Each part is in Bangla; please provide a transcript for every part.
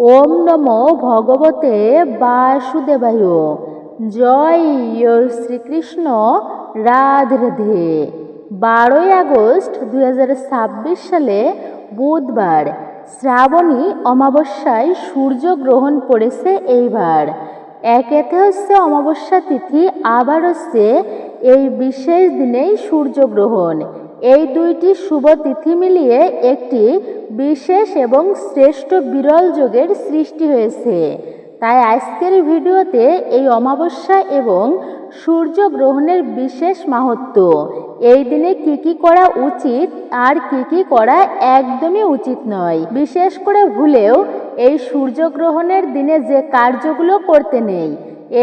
ওম নমো ভগবতে বাসুদেবায়। জয় শ্রীকৃষ্ণ। রাধে রাধে। 12ই আগস্ট 2026 সালে বুধবার শ্রাবণী অমাবস্যায় সূর্যগ্রহণ পড়েছে এইবার। একেতে হচ্ছে অমাবস্যা তিথি, আবার হচ্ছে এই বিশেষ দিনেই সূর্যগ্রহণ। এই দুইটি শুভ তিথি মিলিয়ে একটি বিশেষ এবং শ্রেষ্ঠ বিরল যোগের সৃষ্টি হয়েছে। তাই আজকের ভিডিওতে এই অমাবস্যা এবং সূর্যগ্রহণের বিশেষ মাহাত্ম্য, এই দিনে কি কি করা উচিত আর কি কি করা একদমই উচিত নয়, বিশেষ করে ভুলেও এই সূর্যগ্রহণের দিনে যে কার্যগুলো করতে নেই,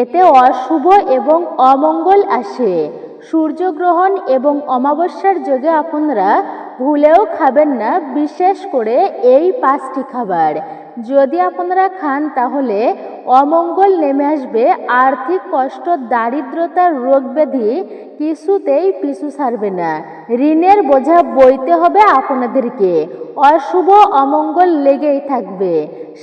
এতে অশুভ এবং অমঙ্গল আসে। সূর্যগ্রহণ এবং অমাবস্যার যোগে আপনারা ভুলেও খাবেন না, বিশেষ করে এই 5টি খাবার। যদি আপনারা খান তাহলে অমঙ্গল নেমে আসবে, আর্থিক কষ্ট, দারিদ্রতার রোগ ব্যাধি কিছুতেই পিছু ছাড়বে না, ঋণের বোঝা বইতে হবে আপনাদেরকে, অশুভ অমঙ্গল লেগেই থাকবে,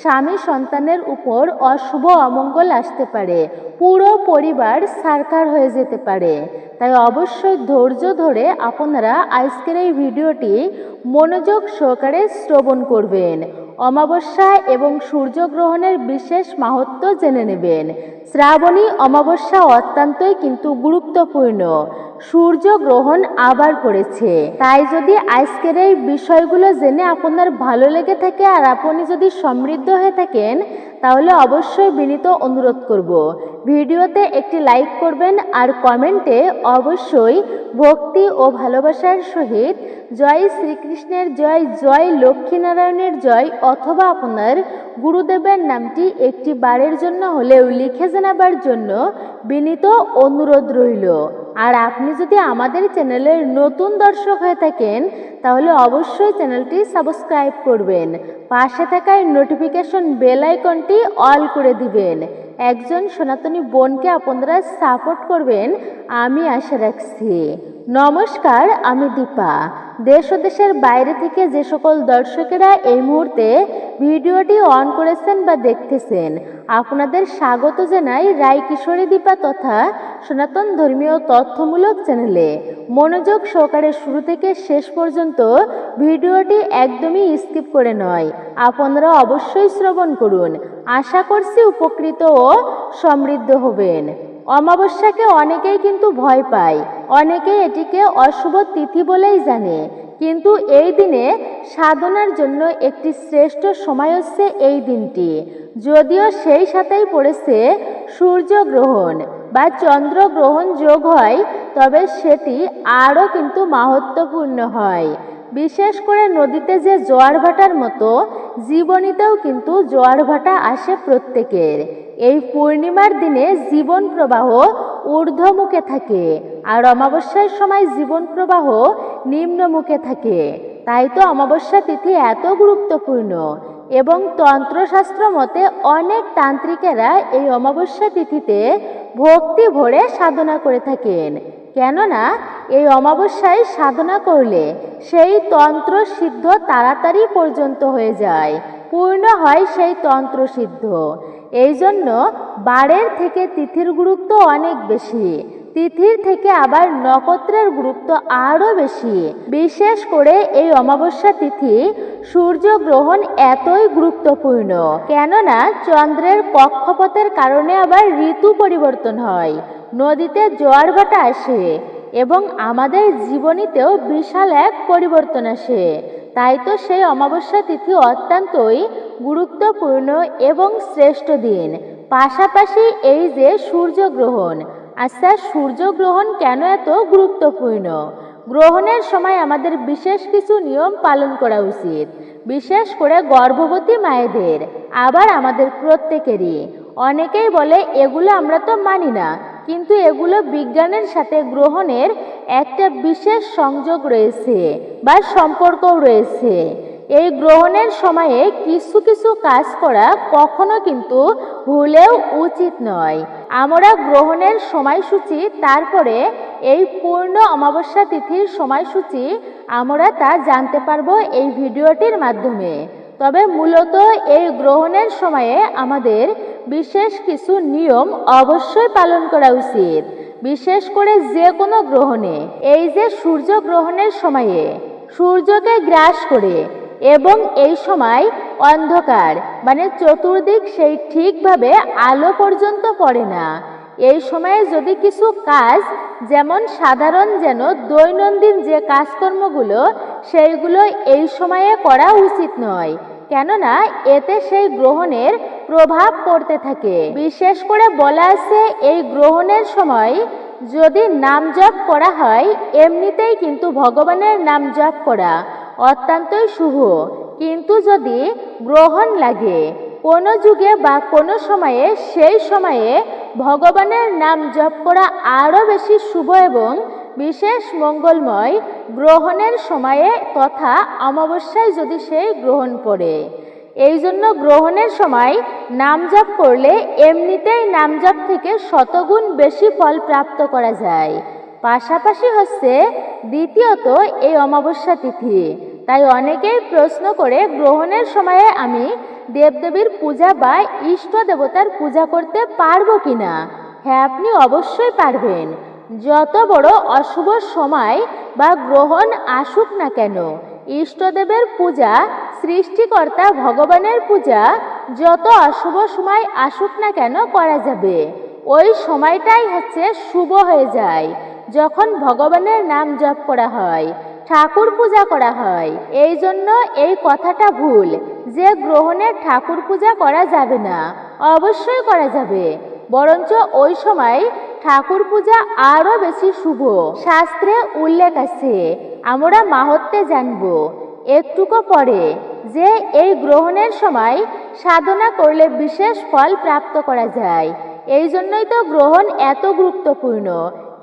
স্বামী সন্তানের উপর অশুভ অমঙ্গল আসতে পারে, পুরো পরিবার ছারখার হয়ে যেতে পারে। তাই অবশ্যই ধৈর্য ধরে আপনারা আজকের এই ভিডিওটি মনোযোগ সহকারে শ্রবণ করবেন। অমাবস্যা এবং সূর্যগ্রহণের বিশেষ মাহাত্ম্য জেনে নেবেন। শ্রাবণী অমাবস্যা অত্যন্তই কিন্তু গুরুত্বপূর্ণ। সূর্যগ্রহণ আবার পড়েছে, তাই যদি আজকের এই বিষয়গুলো জেনে আপনার ভালো লেগে থাকে আর আপনি যদি সমৃদ্ধ হয়ে থাকেন, তাহলে অবশ্যই বিনীত অনুরোধ করব ভিডিওতে একটি লাইক করবেন আর কমেন্টে অবশ্যই ভক্তি ও ভালোবাসার সহিত জয় শ্রীকৃষ্ণের জয়, জয় লক্ষ্মীনারায়ণের জয় অথবা আপনার গুরুদেবের নামটি একটি বারের জন্য হলেও লিখে জানাবার জন্য বিনীত অনুরোধ রইল। আর আপনি যদি আমাদের চ্যানেলের নতুন দর্শক হয়ে থাকেন তাহলে অবশ্যই চ্যানেলটি সাবস্ক্রাইব করবেন, পাশে থাকা নোটিফিকেশন বেল আইকনটি অল করে দিবেন। একজন সনাতনী বোনকে আপনারা সাপোর্ট করবেন আমি আশা রাখছি। নমস্কার, আমি দীপা। দেশ ও দেশের বাইরে থেকে যে সকল দর্শকেরা এই মুহূর্তে ভিডিওটি অন করেছেন বা দেখতেছেন, আপনাদের স্বাগত জানাই রায় কিশোরী দীপা তথা সনাতন ধর্মীয় তথ্যমূলক চ্যানেলে। মনোযোগ সহকারে শুরু থেকে শেষ পর্যন্ত ভিডিওটি একদমই স্কিপ করে নয়, আপনারা অবশ্যই শ্রবণ করুন। আশা করছি উপকৃত ও সমৃদ্ধ হবেন। অমাবস্যাকে অনেকেই কিন্তু ভয় পায়, অনেকেই এটিকে অশুভ তিথি বলেই জানে, কিন্তু এই দিনে সাধনার জন্য একটি শ্রেষ্ঠ সময় হচ্ছে এই দিনটি। যদিও সেই সাথেই পড়েছে সূর্যগ্রহণ বা চন্দ্রগ্রহণ যোগ হয়, তবে সেটি আরও কিন্তু মাহাত্ম্যপূর্ণ হয়। বিশেষ করে নদীতে যে জোয়ার ভাটার মতো জীবনীতেও কিন্তু জোয়ার ভাটা আসে প্রত্যেকের। এই পূর্ণিমার দিনে জীবন প্রবাহ ঊর্ধ্বমুখে থাকে আর অমাবস্যার সময় জীবন প্রবাহ নিম্নমুখে থাকে। তাই তো অমাবস্যা তিথি এত গুরুত্বপূর্ণ এবং তন্ত্রশাস্ত্র মতে অনেক তান্ত্রিকেরা এই অমাবস্যা তিথিতে ভক্তি ভরে সাধনা করে থাকেন। কেননা এই অমাবস্যায় সাধনা করলে সেই তন্ত্র সিদ্ধ তাড়াতাড়ি পর্যন্ত হয়ে যায়, পূর্ণ হয় সেই তন্ত্র সিদ্ধ। এই জন্য বারের থেকে তিথির গুরুত্ব অনেক বেশি, তিথির থেকে আবার নক্ষত্রের গুরুত্ব আরও বেশি। বিশেষ করে এই অমাবস্যা তিথি সূর্যগ্রহণ এতই গুরুত্বপূর্ণ, কেননা চন্দ্রের কক্ষপথের কারণে আবার ঋতু পরিবর্তন হয়, নদীতে জোয়ার ভাটা আসে এবং আমাদের জীবনীতেও বিশাল এক পরিবর্তন আসে। তাই তো সেই অমাবস্যা তিথি অত্যন্তই গুরুত্বপূর্ণ এবং শ্রেষ্ঠ দিন। পাশাপাশি এই যে সূর্যগ্রহণ, আচ্ছা সূর্যগ্রহণ কেন এত গুরুত্বপূর্ণ? গ্রহণের সময় আমাদের বিশেষ কিছু নিয়ম পালন করা উচিত, বিশেষ করে গর্ভবতী মায়েদের, আবার আমাদের প্রত্যেকেরই। অনেকেই বলে এগুলো আমরা তো মানি না, কিন্তু এগুলো বিজ্ঞানের সাথে গ্রহণের একটা বিশেষ সংযোগ রয়েছে বা সম্পর্কও রয়েছে। এই গ্রহণের সময়ে কিছু কিছু কাজ করা কখনো কিন্তু ভুলেও উচিত নয়। আমরা গ্রহণের সময়সূচি, তারপরে এই পূর্ণ অমাবস্যা তিথির সময়সূচি আমরা তা জানতে পারবো এই ভিডিওটির মাধ্যমে। তবে মূলত এই গ্রহণের সময়ে আমাদের বিশেষ কিছু নিয়ম অবশ্যই পালন করা উচিত, বিশেষ করে যে কোনো গ্রহণে। এই যে সূর্যগ্রহণের সময়ে সূর্যকে গ্রাস করে এবং এই সময় অন্ধকার মানে চতুর্দিক সেই ঠিকভাবে আলো পর্যন্ত পড়ে না। এই সময়ে যদি কিছু কাজ যেমন সাধারণ যেন দৈনন্দিন যে কাজকর্মগুলো সেইগুলো এই সময়ে করা উচিত নয়, কেননা এতে সেই গ্রহণের প্রভাব পড়তে থাকে। বিশেষ করে বলা আছে এই গ্রহণের সময় যদি নাম জপ করা হয়, এমনিতেই কিন্তু ভগবানের নাম জপ করা অত্যন্তই শুভ, কিন্তু যদি গ্রহণ লাগে কোনো যুগে বা কোনো সময়ে, সেই সময়ে ভগবানের নাম জপ করা আরও বেশি শুভ এবং বিশেষ মঙ্গলময় গ্রহণের সময়ে তথা অমাবস্যায় যদি সেই গ্রহণ পড়ে। এই জন্য গ্রহণের সময় নাম জপ করলে এমনিতেই নাম জপ থেকে শতগুণ বেশি ফল প্রাপ্ত করা যায়। পাশাপাশি হচ্ছে দ্বিতীয়ত এই অমাবস্যা তিথি, তাই অনেকেই প্রশ্ন করে গ্রহণের সময়ে আমি দেবদেবীর পূজা বা ইষ্ট দেবতার পূজা করতে পারবো কিনা? হ্যাঁ, আপনি অবশ্যই পারবেন। যত বড় অশুভ সময় বা গ্রহণ আসুক না কেন, ইষ্টদেবের পূজা, সৃষ্টিকর্তা ভগবানের পূজা যত অশুভ সময় আসুক না কেন করা যাবে। ওই সময়টাই হচ্ছে শুভ হয়ে যায় যখন ভগবানের নাম জপ করা হয়, ঠাকুর পূজা করা হয়। এই জন্য এই কথাটা ভুল যে গ্রহণে ঠাকুর পূজা করা যাবে না, অবশ্যই করা যাবে। বরঞ্চ ওই সময় ঠাকুর পূজা আরো বেশি শুভ। শাস্ত্রে উল্লেখ আছে, আমরা মাহাত্ম্যে জানব একটুকু পরে, যে এই গ্রহণের সময় সাধনা করলে বিশেষ ফল প্রাপ্ত করা যায়। এই জন্যই তো গ্রহণ এত গুরুত্বপূর্ণ।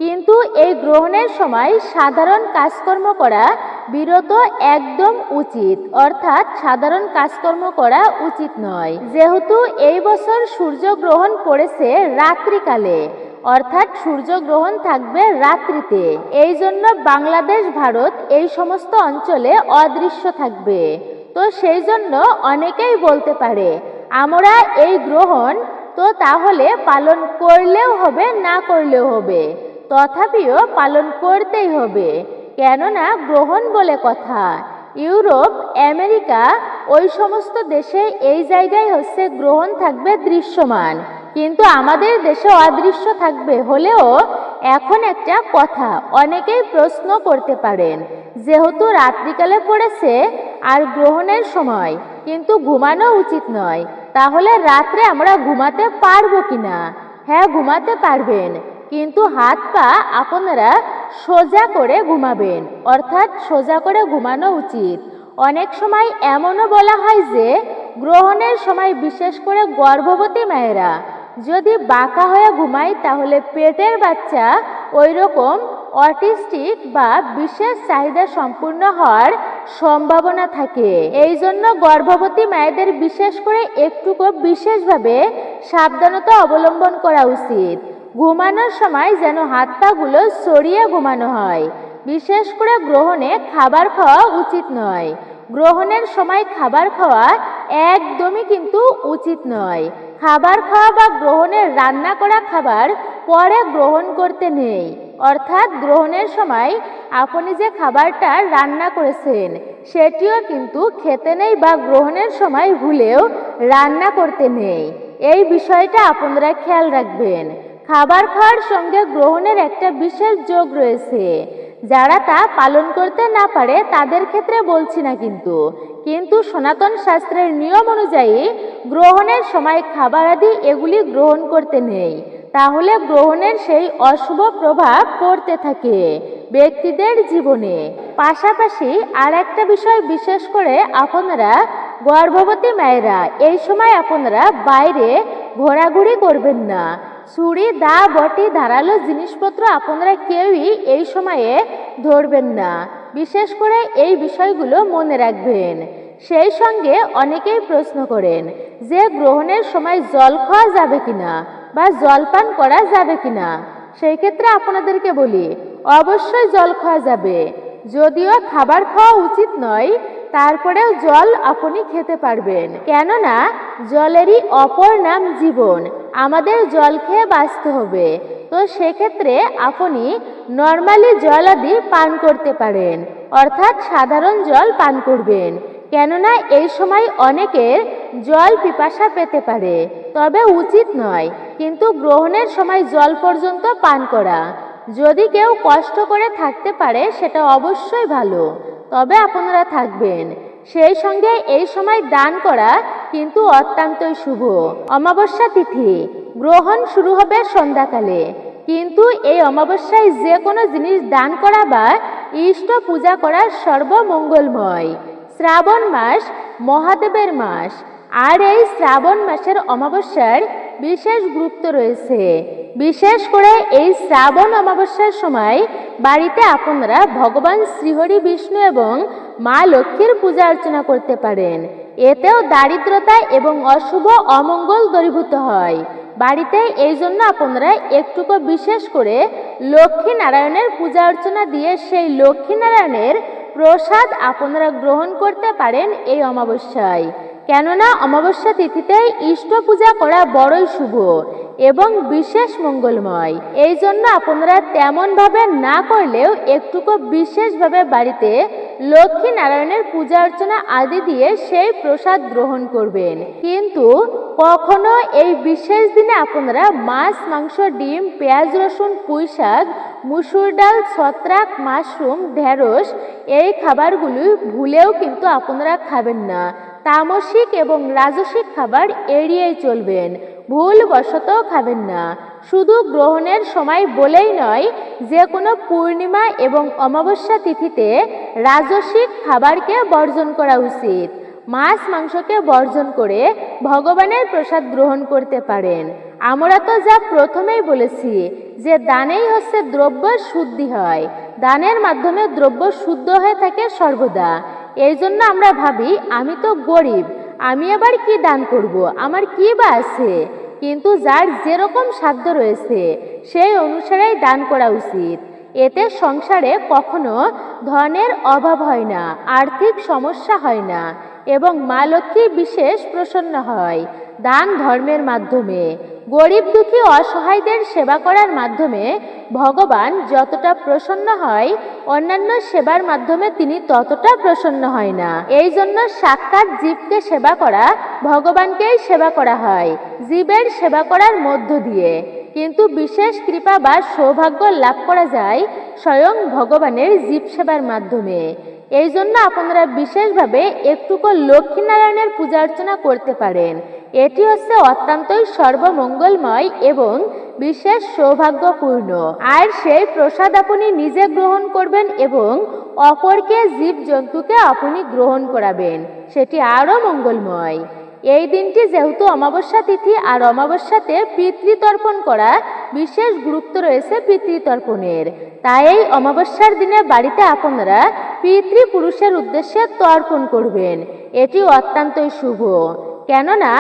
কিন্তু এই গ্রহণের সময় সাধারণ কাজকর্ম করা বিরত একদম উচিত, অর্থাৎ সাধারণ কাজকর্ম করা উচিত নয়। যেহেতু এই বছর সূর্যগ্রহণ পড়েছে রাত্রিকালে, অর্থাৎ সূর্যগ্রহণ থাকবে রাত্রিতে, এই জন্য বাংলাদেশ, ভারত এই সমস্ত অঞ্চলে অদৃশ্য থাকবে। তো সেই জন্য অনেকেই বলতে পারে আমরা এই গ্রহণ তো তাহলে পালন করলেও হবে, না করলেও হবে, তথাপিও পালন করতেই হবে, কেননা গ্রহণ বলে কথা। ইউরোপ, আমেরিকা ওই সমস্ত দেশে এই জায়গায় হচ্ছে গ্রহণ থাকবে দৃশ্যমান, কিন্তু আমাদের দেশে অদৃশ্য থাকবে। হলেও এখন একটা কথা অনেকেই প্রশ্ন করতে পারেন, যেহেতু রাত্রিকালে পড়েছে আর গ্রহণের সময় কিন্তু ঘুমানো উচিত নয়, তাহলে রাত্রে আমরা ঘুমাতে পারবো কিনা? হ্যাঁ, ঘুমাতে পারবেন, কিন্তু হাত পা আপনারা সোজা করে ঘুমাবেন, অর্থাৎ সোজা করে ঘুমানো উচিত। অনেক সময় এমনও বলা হয় যে গ্রহণের সময় বিশেষ করে গর্ভবতী মায়েরা যদি বাঁকা হয়ে ঘুমায় তাহলে পেটের বাচ্চা ওই রকম অটিস্টিক বা বিশেষ চাহিদা সম্পূর্ণ হওয়ার সম্ভাবনা থাকে। এই জন্য গর্ভবতী মায়েদের বিশেষ করে একটুকু বিশেষভাবে সাবধানতা অবলম্বন করা উচিত। ঘুমানোর সময় যেন হাত পাগুলো সরিয়ে ঘুমানো হয়। বিশেষ করে গ্রহণে খাবার খাওয়া উচিত নয়। গ্রহণের সময় খাবার খাওয়া একদমই কিন্তু উচিত নয়। খাবার খাওয়া বা গ্রহণের রান্না করা খাবার পরে গ্রহণ করতে নেই, অর্থাৎ গ্রহণের সময় আপনি যে খাবারটা রান্না করেছেন সেটিও কিন্তু খেতে নেই বা গ্রহণের সময় ভুলেও রান্না করতে নেই। এই বিষয়টা আপনারা খেয়াল রাখবেন। খাবার খাওয়ার সঙ্গে গ্রহণের একটা বিশেষ যোগ রয়েছে, যারা তা পালন করতে না পারে তাদের ক্ষেত্রে বলছি না, কিন্তু সনাতন শাস্ত্রের নিয়ম অনুযায়ী গ্রহণের সময় খাবার আদি এগুলি গ্রহণ করতে নেই, তাহলে গ্রহণের সেই অশুভ প্রভাব পড়তে থাকে ব্যক্তিদের জীবনে। পাশাপাশি আর একটা বিষয়, বিশেষ করে আপনারা গর্ভবতী মায়েরা এই সময় আপনারা বাইরে ঘোরাঘুরি করবেন না। ছুরি, দা, বটি, ধারালো জিনিসপত্র আপনারা কেউই এই সময়ে ধরবেন না। বিশেষ করে এই বিষয়গুলো মনে রাখবেন। সেই সঙ্গে অনেকেই প্রশ্ন করেন যে গ্রহণের সময় জল খাওয়া যাবে কিনা বা জলপান করা যাবে কিনা। সেই ক্ষেত্রে আপনাদেরকে বলি অবশ্যই জল খাওয়া যাবে, যদিও খাবার খাওয়া উচিত নয়, তারপরেও জল আপনি খেতে পারবেন, কেননা জলেরই অপর নাম জীবন। আমাদের জল খেয়ে বাঁচতে হবে। তো সেক্ষেত্রে আপনি নর্মালি জল আদি পান করতে পারেন, অর্থাৎ সাধারণ জল পান করবেন, কেননা এই সময় অনেকের জল পিপাসা পেতে পারে, তবে উচিত নয় কিন্তু গ্রহণের সময় জল পর্যন্ত পান করা। যদি কেউ কষ্ট করে থাকতে পারে সেটা অবশ্যই ভালো, তবে আপনারা থাকবেন। সেই সঙ্গে এই সময় দান করা কিন্তু অত্যন্তই শুভ। অমাবস্যা তিথি গ্রহণ শুরু হবে সন্ধ্যাকালে, কিন্তু এই অমাবস্যায় যে কোনো জিনিস দান করা বা ইষ্ট পূজা করা সর্বমঙ্গলময়। শ্রাবণ মাস মহাদেবের মাস, আর এই শ্রাবণ মাসের অমাবস্যার বিশেষ গুরুত্ব রয়েছে। বিশেষ করে এই শ্রাবণ অমাবস্যার সময় বাড়িতে আপনারা ভগবান শ্রীহরি বিষ্ণু এবং মা লক্ষ্মীর পূজা অর্চনা করতে পারেন। এতেও দারিদ্রতা এবং অশুভ অমঙ্গল দূরীভূত হয়। বাড়িতে এই জন্য আপনারা একটুকু বিশেষ করে লক্ষ্মী নারায়ণের পূজা অর্চনা দিয়ে সেই লক্ষ্মী নারায়ণের প্রসাদ আপনারা গ্রহণ করতে পারেন এই অমাবস্যায়, কেননা অমাবস্যা তিথিতে ইষ্ট পূজা করা বড়ই শুভ এবং বিশেষ মঙ্গলময়। এই জন্য আপনারা তেমনভাবে না করলেও একটুকু বিশেষভাবে বাড়িতে লক্ষ্মী নারায়ণের পূজা অর্চনা আদি দিয়ে সেই প্রসাদ গ্রহণ করবেন। কিন্তু কখনো এই বিশেষ দিনে আপনারা মাছ, মাংস, ডিম, পেঁয়াজ, রসুন, পুঁই শাক, মুসুর ডাল, ছত্রাক, মাশরুম, ঢেঁড়স এই খাবারগুলি ভুলেও কিন্তু আপনারা খাবেন না। তামসিক এবং রাজসিক খাবার এড়িয়েই চলবেন, ভুলবশত খাবেন না। শুধু গ্রহণের সময় বলেই নয়, যে কোনো পূর্ণিমা এবং অমাবস্যা তিথিতে রাজসিক খাবারকে বর্জন করা উচিত। মাছ মাংসকে বর্জন করে ভগবানের প্রসাদ গ্রহণ করতে পারেন। আমরা তো যা প্রথমেই বলেছি যে দানেই হচ্ছে দ্রব্য শুদ্ধি হয়, দানের মাধ্যমে দ্রব্য শুদ্ধ হয়ে থাকে সর্বদা। এই জন্য আমরা ভাবি আমি তো গরিব, আমি আবার কি দান করব, আমার কি বা আছে। কিন্তু যার যেরকম সাধ্য রয়েছে সেই অনুসারেই দান করা উচিত। এতে সংসারে কখনো ধনের অভাব হয় না, আর্থিক সমস্যা হয় না এবং মা লক্ষ্মী বিশেষ প্রসন্ন হয়। দান ধর্মের মাধ্যমে, গরিব দুঃখী অসহায়দের সেবা করার মাধ্যমে ভগবান যতটা প্রসন্ন হয়, অন্যান্য সেবার মাধ্যমে তিনি ততটা প্রসন্ন হয় না। এই জন্য সাক্ষাৎ জীবকে সেবা করা ভগবানকেই সেবা করা হয় জীবের সেবা করার মধ্য দিয়ে, কিন্তু বিশেষ কৃপা বা সৌভাগ্য লাভ করা যায় স্বয়ং ভগবানের জীব সেবার মাধ্যমে। এই জন্য আপনারা বিশেষভাবে একটুকু লক্ষ্মীনারায়ণের পূজা অর্চনা করতে পারেন। এটি হচ্ছে অত্যন্তই সর্বমঙ্গলময় এবং বিশেষ সৌভাগ্যপূর্ণ। আর সেই প্রসাদ আপনি নিজে গ্রহণ করবেন এবং অপরকে জীবজন্তুকে আপনি গ্রহণ করাবেন, সেটি আরও মঙ্গলময়। এই দিনটি যেহেতু অমাবস্যা তিথি, আর অমাবস্যাতে পিতৃতর্পণ করা বিশেষ গুরুত্ব রয়েছে পিতৃতর্পণের, তাই এই অমাবস্যার দিনে বাড়িতে আপনারা পিতৃপুরুষের উদ্দেশ্যে তর্পণ করবেন। এটি অত্যন্তই শুভ, কেননা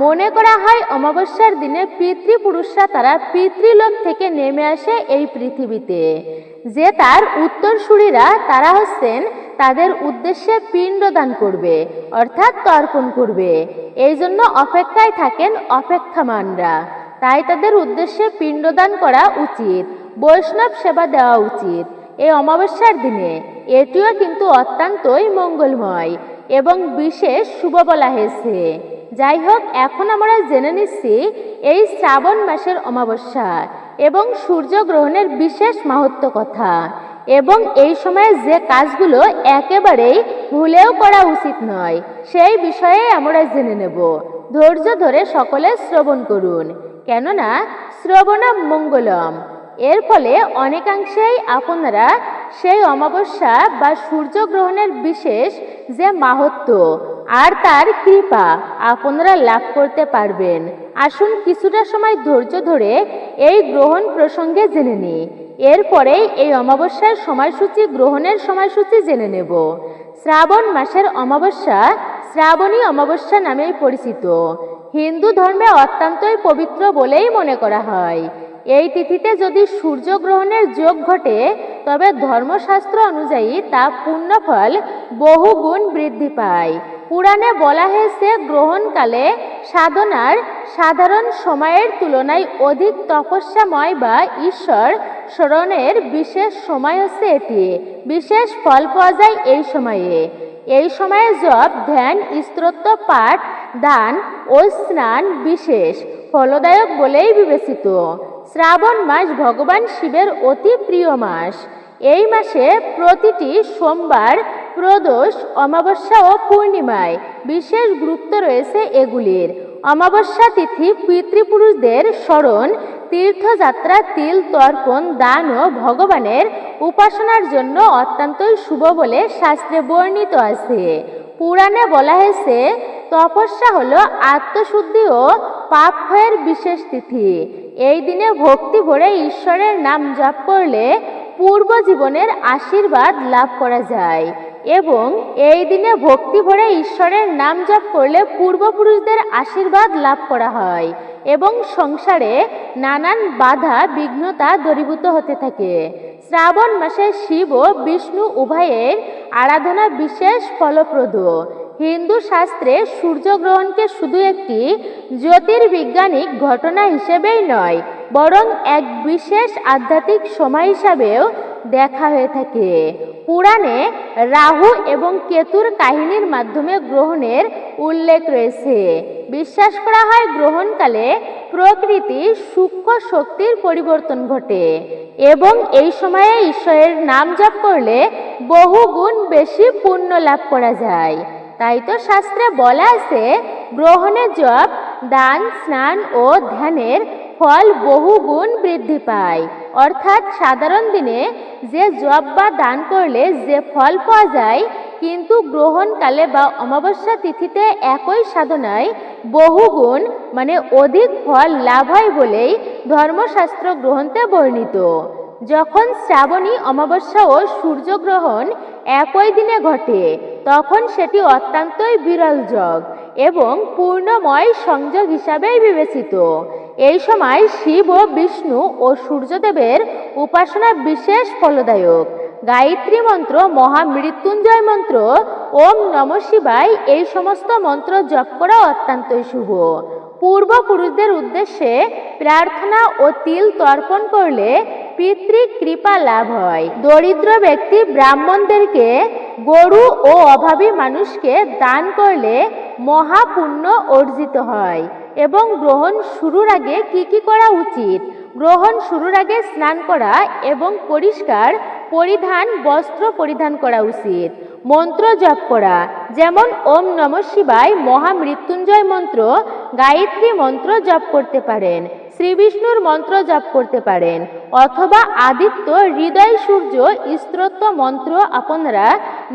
মনে করা হয় অমাবস্যার দিনে পিতৃপুরুষরা তারা পিতৃলোক থেকে নেমে আসে এই পৃথিবীতে, যে তার উত্তরসূরিরা তারা হচ্ছেন তাদের উদ্দেশ্যে পিণ্ডদান করবে, অর্থাৎ তর্পণ করবে। এই জন্য অপেক্ষায় থাকেন অপেক্ষামানরা, তাই তাদের উদ্দেশ্যে পিণ্ডদান করা উচিত, বৈষ্ণব সেবা দেওয়া উচিত এই অমাবস্যার দিনে। এটিও কিন্তু অত্যন্তই মঙ্গলময় এবং বিশেষ শুভ বলা হয়েছে। যাই হোক, এখন আমরা জেনে নিচ্ছি এই শ্রাবণ মাসের অমাবস্যা এবং সূর্যগ্রহণের বিশেষ মাহাত্ম্য কথা, এবং এই সময়ে যে কাজগুলো একেবারেই ভুলেও করা উচিত নয় সেই বিষয়ে আমরা জেনে নেব। ধৈর্য ধরে সকলে শ্রবণ করুন, কেননা শ্রবণম মঙ্গলম। এর ফলে অনেকাংশেই আপনারা সেই অমাবস্যা বা সূর্যগ্রহণের বিশেষ যে মাহাত্ম্য আর তার কৃপা আপনারা লাভ করতে পারবেন। আসুন কিছুটা সময় ধৈর্য ধরে এই গ্রহণ প্রসঙ্গে জেনে নিই। এরপরেই এই অমাবস্যার সময়সূচি, গ্রহণের সময়সূচি জেনে নেব। শ্রাবণ মাসের অমাবস্যা শ্রাবণী অমাবস্যা নামেই পরিচিত। হিন্দু ধর্মে অত্যন্তই পবিত্র বলেই মনে করা হয়। এই তিথিতে যদি সূর্যগ্রহণের যোগ ঘটে তবে ধর্মশাস্ত্র অনুযায়ী তা পুণ্যফল বহুগুণ বৃদ্ধি পায়। পুরাণে বলা হয়েছে গ্রহণকালে সাধনার সাধারণ সময়ের তুলনায় অধিক তপস্যাময় বা ঈশ্বর স্মরণের বিশেষ সময় হচ্ছে এটি। বিশেষ ফল পাওয়া যায় এই সময়ে। এই সময়ে জপ, ধ্যান, স্তোত্র পাঠ, দান ও স্নান বিশেষ ফলদায়ক বলেই বিবেচিত। শ্রাবণ মাস ভগবান শিবের অতি প্রিয় মাস। এই মাসে প্রতিটি সোমবার, প্রদোষ, অমাবস্যা ও পূর্ণিমায় বিশেষ গুরুত্ব রয়েছে এগুলির। অমাবস্যা তিথি পিতৃপুরুষদের স্মরণ, তীর্থযাত্রা, তিল তর্পণ, দান ও ভগবানের উপাসনার জন্য অত্যন্তই শুভ বলে শাস্ত্রে বর্ণিত আছে। পুরাণে বলা হয়েছে তপস্যা হলো আত্মশুদ্ধি ও পাপ ক্ষয়ের বিশেষ তিথি। এই দিনে ভক্তি ভরে ঈশ্বরের নাম জপ করলে পূর্ব জীবনের আশীর্বাদ লাভ করা যায় এবং এই দিনে ভক্তি ভরে ঈশ্বরের নাম জপ করলে পূর্বপুরুষদের আশীর্বাদ লাভ করা হয় এবং সংসারে নানান বাধা বিঘ্নতা দূরীভূত হতে থাকে। শ্রাবণ মাসে শিব ও বিষ্ণু উভয়ের আরাধনা বিশেষ ফলপ্রদ। হিন্দু শাস্ত্রে সূর্যগ্রহণকে শুধু একটি জ্যোতির্বিজ্ঞানিক ঘটনা হিসেবেই নয়, বরং এক বিশেষ আধ্যাত্মিক সময় হিসাবেও দেখা হয়ে থাকে। পুরাণে রাহু এবং কেতুর কাহিনীর মাধ্যমে গ্রহণের উল্লেখ রয়েছে। বিশ্বাস করা হয় গ্রহণকালে প্রকৃতি সূক্ষ্ম শক্তির পরিবর্তন ঘটে এবং এই সময়ে ঈশ্বরের নাম জপ করলে বহু গুণ বেশি পুণ্য লাভ করা যায়। তাই তো শাস্ত্রে বলা আছে গ্রহণে জপ, দান, স্নান ও ধ্যানের ফল বহু গুণ বৃদ্ধি পায়। অর্থাৎ সাধারণ দিনে যে জপ বা দান করলে যে ফল পাওয়া যায়, কিন্তু গ্রহণকালে বা অমাবস্যা তিথিতে একই সাধনায় বহু গুণ মানে অধিক ফল লাভ হয় বলেই ধর্মশাস্ত্র গ্রন্থে বর্ণিত। যখন শ্রাবণী অমাবস্যা ও সূর্যগ্রহণ একই দিনে ঘটে তখন সেটি অত্যন্তই বিরল যোগ এবং পূর্ণময় সংযোগ হিসাবেই বিবেচিত। এই সময় শিব ও বিষ্ণু ও সূর্যদেবের উপাসনা বিশেষ ফলদায়ক। গায়ত্রী মন্ত্র, মহামৃত্যুঞ্জয় মন্ত্র, ওম নমঃ শিবায় এই সমস্ত মন্ত্র জপ করা অত্যন্তই শুভ। পূর্বপুরুষদের উদ্দেশ্যে প্রার্থনা ও তিল তর্পণ করলে পিতৃকৃপা লাভ হয়। দরিদ্র ব্যক্তি ব্রাহ্মণদেরকে, গরু ও অভাবী মানুষকে দান করলে মহাপুণ্য অর্জিত হয়। এবং গ্রহণ শুরুর আগে কি করা উচিত? গ্রহণ শুরুর আগে স্নান করা এবং পরিষ্কার পরিধান বস্ত্র পরিধান করা উচিত। মন্ত্র জপ করা, যেমন ওম নমঃ শিবায়, মহামৃত্যুঞ্জয় মন্ত্র, গায়ত্রী মন্ত্র জপ করতে পারেন, শ্রী বিষ্ণুর মন্ত্র জপ করতে পারেন, অথবা আদিত্য হৃদয় সূর্য স্তোত্র মন্ত্র আপনারা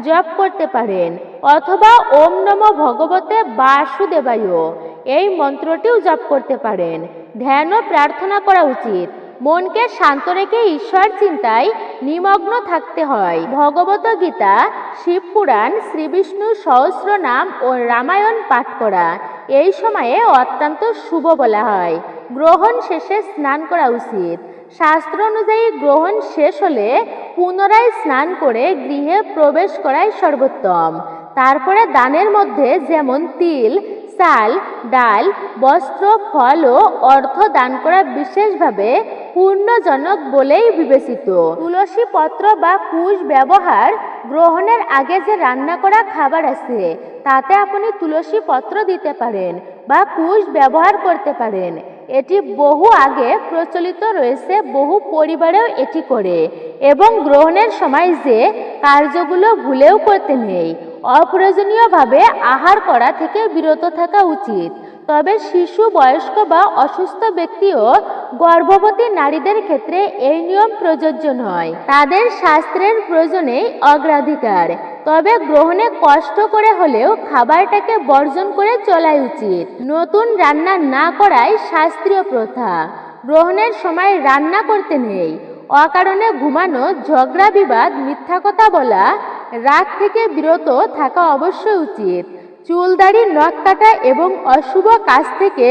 জপ করতে পারেন, অথবা ওম নমঃ ভগবতে বাসুদেবায় এই মন্ত্রটিও জপ করতে পারেন। ধ্যান ও প্রার্থনা করা উচিত। মনকে শান্ত রেখে ঈশ্বর চিন্তায় নিমগ্ন থাকতে হয়। ভগবত গীতা, শিবপুরাণ, শ্রীবিষ্ণু সহস্র নাম ও রামায়ণ পাঠ করা এই সময়ে অত্যন্ত শুভ বলা হয়। গ্রহণ শেষে স্নান করা উচিত। শাস্ত্র অনুযায়ী গ্রহণ শেষ হলে পুনরায় স্নান করে গৃহে প্রবেশ করাই সর্বোত্তম। তারপরে দানের মধ্যে যেমন তিল, চাল, ডাল, বস্ত্র, ফল ও অর্থ দান করা বিশেষভাবে পুণ্যজনক বলেই বিবেচিত। তুলসী পত্র বা কুশ ব্যবহার, গ্রহণের আগে যে রান্না করা খাবার আছে তাতে আপনি তুলসী পত্র দিতে পারেন বা কুশ ব্যবহার করতে পারেন। এটি বহু আগে প্রচলিত রয়েছে, বহু পরিবারেও এটি করে। এবং গ্রহণের সময় যে কার্যগুলো ভুলেও করতে নেই। অপ্রয়োজনীয়ভাবে আহার করা থেকে বিরত থাকা উচিত। তবে শিশু, বয়স্ক বা অসুস্থ ব্যক্তি ও গর্ভবতী নারীদের ক্ষেত্রে এই নিয়ম প্রযোজ্য নয়। তাদের শাস্ত্রের প্রয়োজনে অগ্রাধিকার। তবে গ্রহণে কষ্ট করে হলেও খাবারটাকে বর্জন করে চলাই উচিত। নতুন রান্না না করাই শাস্ত্রীয় প্রথা। গ্রহণের সময় রান্না করতে নেই। অকারণে ঘুমানো, ঝগড়া বিবাদ, মিথ্যা কথা বলা, রাগ থেকে বিরত থাকা অবশ্যই উচিত। চুল দাড়ি নখ কাটা এবং অশুভ কাজ থেকে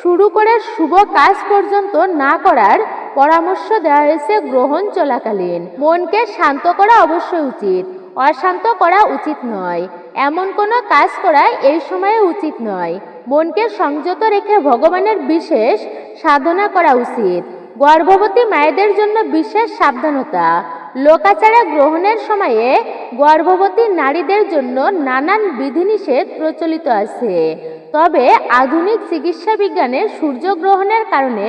শুরু করে শুভ কাজ পর্যন্ত না করার পরামর্শ দেওয়া হয়েছে গ্রহণ চলাকালীন। মনকে শান্ত করা অবশ্যই উচিত, অশান্ত করা উচিত নয়। এমন কোনো কাজ করা এই সময়ে উচিত নয়। মনকে সংযত রেখে ভগবানের বিশেষ সাধনা করা উচিত। গর্ভবতী মায়েদের জন্য বিশেষ সাবধানতা। লোকাচারে গ্রহণের সময়ে গর্ভবতী নারীদের জন্য নানান বিধিনিষেধ প্রচলিত আছে। তবে আধুনিক চিকিৎসা বিজ্ঞানে সূর্যগ্রহণের কারণে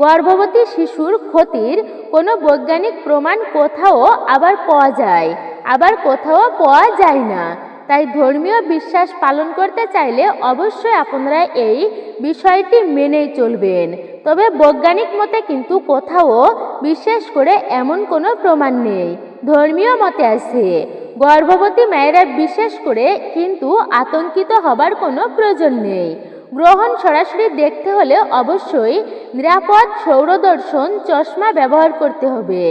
গর্ভবতী শিশুর ক্ষতির কোনো বৈজ্ঞানিক প্রমাণ কোথাও আবার পাওয়া যায়, আবার কোথাও পাওয়া যায় না। তাই ধর্মীয় বিশ্বাস পালন করতে চাইলে অবশ্যই আপনারা এই বিষয়টি মেনেই চলবেন। তবে বৈজ্ঞানিক মতে কিন্তু কোথাও বিশেষ করে এমন কোনো প্রমাণ নেই। ধর্মীয় মতে আছে। গর্ভবতী মায়েরা বিশেষ করে কিন্তু আতঙ্কিত হবার কোনো প্রয়োজন নেই। গ্রহণ সরাসরি দেখতে হলে অবশ্যই নিরাপদ সৌরদর্শন চশমা ব্যবহার করতে হবে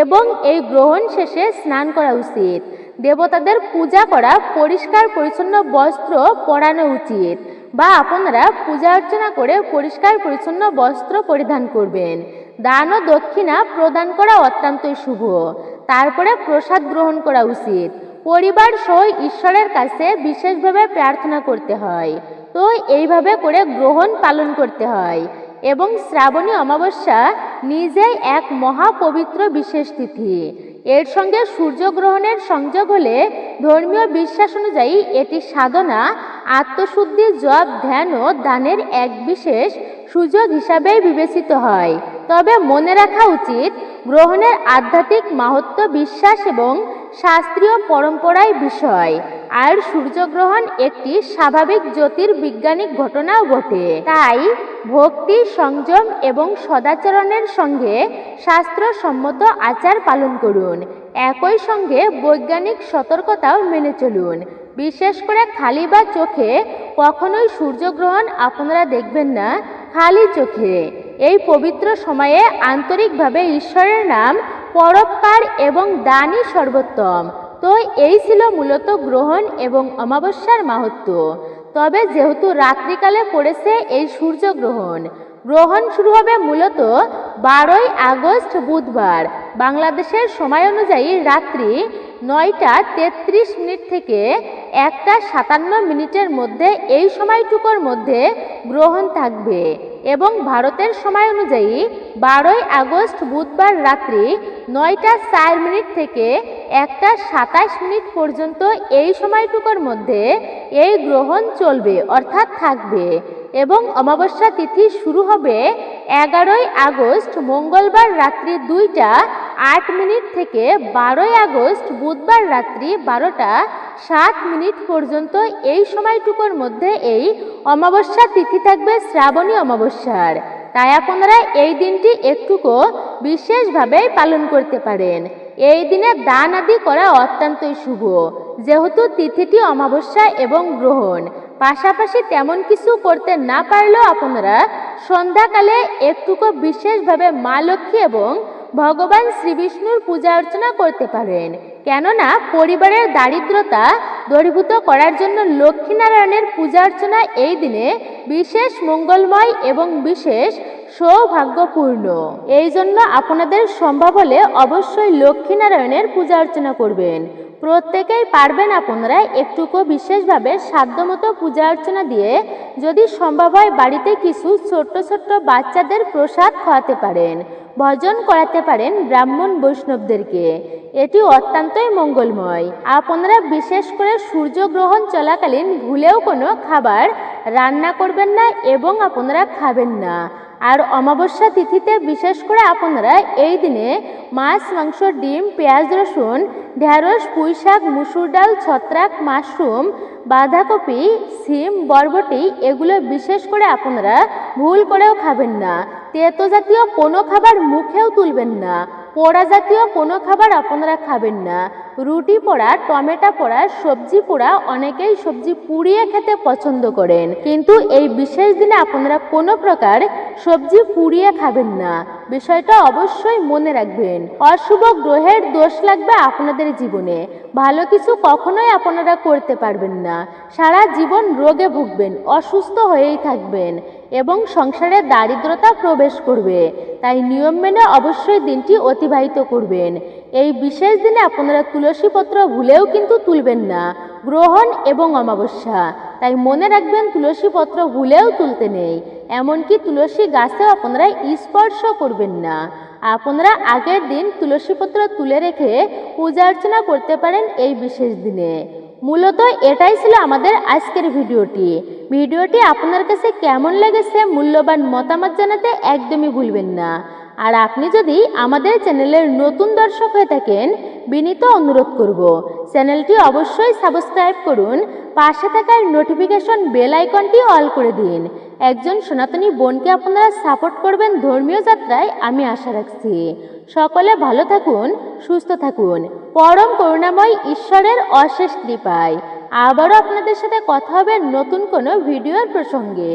এবং এই গ্রহণ শেষে স্নান করা উচিত। দেবতাদের পূজা করা পরিষ্কার পরিচ্ছন্ন বস্ত্র পরানো উচিত, বা আপনারা পূজা অর্চনা করে পরিষ্কার পরিচ্ছন্ন বস্ত্র পরিধান করবেন। দান ও দক্ষিণা প্রদান করা অত্যন্তই শুভ। তারপরে প্রসাদ গ্রহণ করা উচিত। পরিবার সহ ঈশ্বরের কাছে বিশেষভাবে প্রার্থনা করতে হয়। তো এইভাবে করে গ্রহণ পালন করতে হয়। এবং শ্রাবণী অমাবস্যা নিজেই এক মহাপবিত্র বিশেষ তিথি। এর সঙ্গে সূর্যগ্রহণের সংযোগ হলে ধর্মীয় বিশ্বাস অনুযায়ী এটি সাধনা, আত্মশুদ্ধি, জপ, ধ্যান ও দানের এক বিশেষ সুযোগ হিসাবেই বিবেচিত হয়। তবে মনে রাখা উচিত, গ্রহণের আধ্যাত্মিক মাহাত্ম্য, বিশ্বাস এবং শাস্ত্রীয় পরম্পরায় বিষয়। আর সূর্যগ্রহণ একটি স্বাভাবিক জ্যোতির্বিজ্ঞানিক ঘটনাও বটে। তাই ভক্তি, সংযম এবং সদাচরণের সঙ্গে শাস্ত্রসম্মত আচার পালন করুন। একই সঙ্গে বৈজ্ঞানিক সতর্কতাও মেনে চলুন। বিশেষ করে খালি বা চোখে কখনোই সূর্যগ্রহণ আপনারা দেখবেন না খালি চোখে। এই পবিত্র সময়ে আন্তরিকভাবে ঈশ্বরের নাম পরোপকার এবং দানই সর্বোত্তম। তো এই ছিল মূলত গ্রহণ এবং অমাবস্যার মাহাত্ম্য। তবে যেহেতু রাত্রিকালে পড়েছে এই সূর্যগ্রহণ, গ্রহণ শুরু হবে মূলত 12ই আগস্ট বুধবার বাংলাদেশের সময় অনুযায়ী রাত্রি 9টা 33 থেকে 1টা 57 মধ্যে। এই সময়টুকুর মধ্যে গ্রহণ থাকবে এবং ভারতের সময় অনুযায়ী 12ই আগস্ট বুধবার রাত্রি 9টা 4 থেকে 1টা 27 পর্যন্ত এই সময়টুকুর মধ্যে এই গ্রহণ চলবে, অর্থাৎ থাকবে। এবং অমাবস্যা তিথি শুরু হবে 11ই আগস্ট মঙ্গলবার রাত্রি 2টা 8 থেকে 12ই আগস্ট বুধবার রাত্রি 12টা 7 পর্যন্ত। এই সময়টুকুর মধ্যে এই অমাবস্যা তিথি থাকবে শ্রাবণী অমাবস্যার। তাই আপনারা এই দিনটি একটুকু বিশেষভাবে পালন করতে পারেন। এই দিনে দান আদি করা অত্যন্তই শুভ। যেহেতু তিথিটি অমাবস্যা এবং গ্রহণ পাশাপাশি তেমন কিছু করতে না পারলেও আপনারা সন্ধ্যাকালে একটুকু বিশেষভাবে মা লক্ষ্মী এবং ভগবান শ্রীবিষ্ণুর পূজা অর্চনা করতে পারেন। কেননা পরিবারের দারিদ্রতা দূরীভূত করার জন্য লক্ষ্মীনারায়ণের পূজা অর্চনা এই দিনে বিশেষ মঙ্গলময় এবং বিশেষ সৌভাগ্যপূর্ণ। এই জন্য আপনাদের সম্ভব হলে অবশ্যই লক্ষ্মীনারায়ণের পূজা অর্চনা করবেন। প্রত্যেকেই পারবেন আপনারা একটুকু বিশেষভাবে সাধ্যমতো পূজা অর্চনা দিয়ে যদি সম্ভব হয় বাড়িতে কিছু ছোট্ট ছোট্ট বাচ্চাদের প্রসাদ খাওয়াতে পারেন, ভজন করাতে পারেন ব্রাহ্মণ বৈষ্ণবদেরকে। এটি অত্যন্তই মঙ্গলময়। আপনারা বিশেষ করে সূর্যগ্রহণ চলাকালীন ভুলেও কোনো খাবার রান্না করবেন না এবং আপনারা খাবেন না। আর অমাবস্যা তিথিতে বিশেষ করে আপনারা এই দিনে মাছ, মাংস, ডিম, পেঁয়াজ, রসুন, ঢেঁড়স, পুঁই শাক, মুসুর ডাল, ছত্রাক, মাশরুম, বাঁধাকপি, সিম, বরবটি এগুলো বিশেষ করে আপনারা ভুল করেও খাবেন না। তেতো জাতীয় কোনো খাবার মুখেও তুলবেন না। পোড়া জাতীয় কোনো খাবার আপনারা খাবেন না। রুটি পোড়া, টমেটো পোড়া, সবজি পোড়া, অনেকেই সবজি পুড়িয়ে খেতে পছন্দ করেন, কিন্তু এই বিশেষ দিনে আপনারা কোনো প্রকার সবজি পুড়িয়ে খাবেন না। বিষয়টা অবশ্যই মনে রাখবেন। অশুভ গ্রহের দোষ লাগবে আপনাদের জীবনে, ভালো কিছু কখনোই আপনারা করতে পারবেন না। সারা জীবন রোগে ভুগবেন, অসুস্থ হয়েই থাকবেন এবং সংসারে দারিদ্রতা প্রবেশ করবে। তাই নিয়ম মেনে অবশ্যই দিনটি অতিবাহিত করবেন। এই বিশেষ দিনে আপনারা তুলসী পত্র ভুলেও কিন্তু তুলবেন না, গ্রহণ এবং অমাবস্যা। তাই মনে রাখবেন তুলসী পত্র ভুলেও তুলতে নেই, এমনকি তুলসী গাছেও আপনারা স্পর্শ করবেন না। আপনারা আগের দিন তুলসী পত্র তুলে রেখে পূজা অর্চনা করতে পারেন এই বিশেষ দিনে। মূলত এটাই ছিল আমাদের আজকের ভিডিওটি আপনার কাছে কেমন লেগেছে মূল্যবান মতামত জানাতে একদমই ভুলবেন না। আর আপনি যদি আমাদের চ্যানেলের নতুন দর্শক হয়ে থাকেন, বিনীত অনুরোধ করব চ্যানেলটি অবশ্যই সাবস্ক্রাইব করুন, পাশে থাকার নোটিফিকেশন বেল আইকনটি অল করে দিন। একজন সনাতনী বোনকে আপনারা সাপোর্ট করবেন ধর্মীয় যাত্রায়, আমি আশা রাখছি। সকলে ভালো থাকুন, সুস্থ থাকুন, পরম করুণাময় ঈশ্বরের অশেষ কৃপায়। আবারও আপনাদের সাথে কথা হবে নতুন কোনো ভিডিওর প্রসঙ্গে।